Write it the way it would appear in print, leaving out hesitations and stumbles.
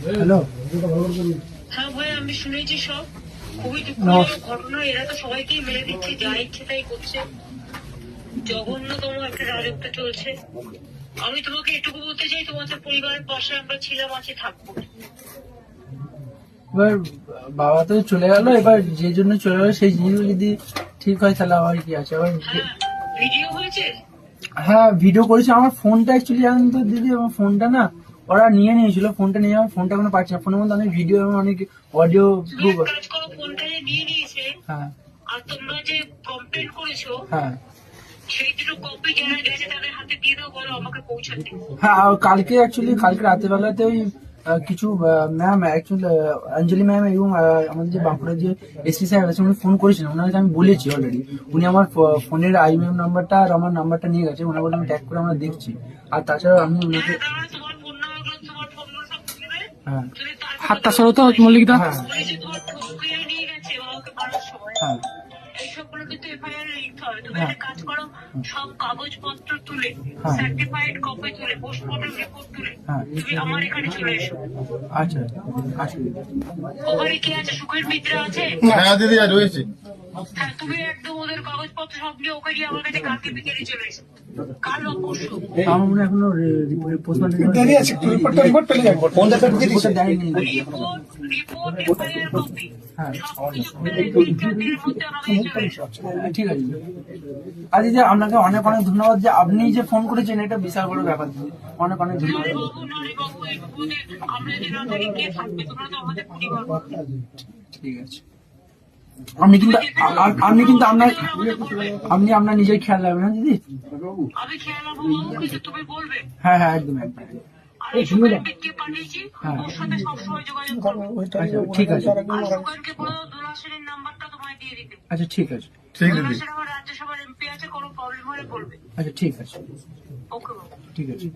Hello. হ্যাঁ ভাই, আমি শুনেছি সব। খুবই দুঃখজনক ঘটনা। এরা তো সবাইকেই মেরে দিচ্ছে, যা ইচ্ছে তাই করছে। জঘন্যতম একটা রাজত্ব চলছে। আমি তোমাকে এটুকু বলতে চাই, তোমাদের পরিবারের পাশে আমরা ছিলাম, আছি, থাকবো। এবার বাবা তো চলে গেল, এবার যে জন্য চলে গেল সেই জিনিসগুলো যদি ঠিক হয় তাহলে আবার কি আছে। আবার হ্যাঁ, ভিডিও হয়েছে। হ্যাঁ, ভিডিও করেছি। আমার ফোনটা অ্যাকচুয়ালি জানেন তো দিদি, আমার ফোনটা না ওরা নিয়ে নিয়েছিল। ফোনটা নিয়ে আমার ফোনটা কোনো পাচ্ছি না। ফোনের মধ্যে অনেক ভিডিও এবং অনেক অডিও তুমি প্রুফ। এক কাজ করো, ফোনটা যে নিয়ে নিয়েছে হ্যাঁ আর তোমরা যে কমপ্লেন করেছো, হ্যাঁ সেই দুটো কপি যারা গেছে তাদের হাতে দিয়ে দাও, বলো আমাকে পৌঁছাতে। হ্যাঁ। আর কালকে অ্যাকচুয়ালি কালকে রাতের বেলাতে ওই কিছু ম্যাম অ্যাকচুয়ালি অঞ্জলি ম্যাম এবং আমাদের যে বাঁকুড়ার যে এসপি সাহেব আছে উনি ফোন করেছিলেন। ওনাকে আমি বলেছি অলরেডি। উনি আমার ফোনের আইএমএম নাম্বারটা আর আমার নাম্বারটা নিয়ে গেছে। ওনাকে বলে আমি ট্যাগ করে আমরা দেখছি। আর তাছাড়া আমি ওনাকে হ্যাঁ, তাহলে তোমার ফোন নাম্বার, তোমার ফোন নাম্বার সব তুলবে। হ্যাঁ তুমি তারপরে হাতটা সরো তো মল্লিকদা। হ্যাঁ বলেছি তোমার ঠকিয়ে নিয়ে গেছে বাবাকে মারার সময়। হ্যাঁ এইসবগুলো কিন্তু এফআইআর লিখতে হবে। তুমি হ্যাঁ। একটা কাজ করো, সব কাগজপত্র তুলে, হ্যাঁ। সার্টিফাইড কপি তুলে, পোস্টমর্টম রিপোর্ট তুলে হ্যাঁ। তুমি আমার এখানে চলে এসো। আচ্ছা আচ্ছা। ওখানে কি আছে? সুখের মিত্রা আছে। হ্যাঁ দিদি রয়েছে। হ্যাঁ, তুমি একদম ওদের কাগজপত্র সব নিয়ে ওকে নিয়ে আমার কাছে কালকে বিকেলে চলে এসো। কাল বা পরশু। আমার মনে হয় এখনো পোস্টম্যান দেরি আছে, রিপোর্ট পেলে যাবে। দেয়নি। রিপোর্ট, এফআইআর কপি হ্যাঁ সবকিছু পেলে 3-4 দিনের মধ্যে আমার কাছে চলে এসো। ঠিক আছে। আর দিদি আপনাকে অনেক অনেক ধন্যবাদ যে আপনি যে ফোন করেছেন, এটা বিশাল বড় ব্যাপার দিদি। অনেক অনেক ধন্যবাদ। নারে বাবু, নারে বাবু, এই বিপদে আমরা যদি না থাকি কে থাকবে? তোমরা তো আমাদের পরিবার। ঠিক আছে। আপনি কিন্তু আপনি কিন্তু আপনার নিজের খেয়াল রাখবেন, হ্যাঁ দিদি। আমি খেয়াল রাখবো বাবু, কিছু তুমি বলবে। হ্যাঁ হ্যাঁ একদম একদম। আর এই সুগার পিককে পাঠিয়েছি, হ্যাঁ। ওর সাথে সবসময় যোগাযোগ করবো। আচ্ছা ঠিক আছে। আর সুগারকে বলো দুলাসেনের নাম্বারটা তোমায় দিয়ে দিতে। আচ্ছা ঠিক আছে। ঠিক দিদি। দুলাসেন আমার রাজ্যসভার এমপি আছে, কোনো প্রবলেম হলে বলবে। আচ্ছা ঠিক আছে। ওকে বাবু। ঠিক আছে।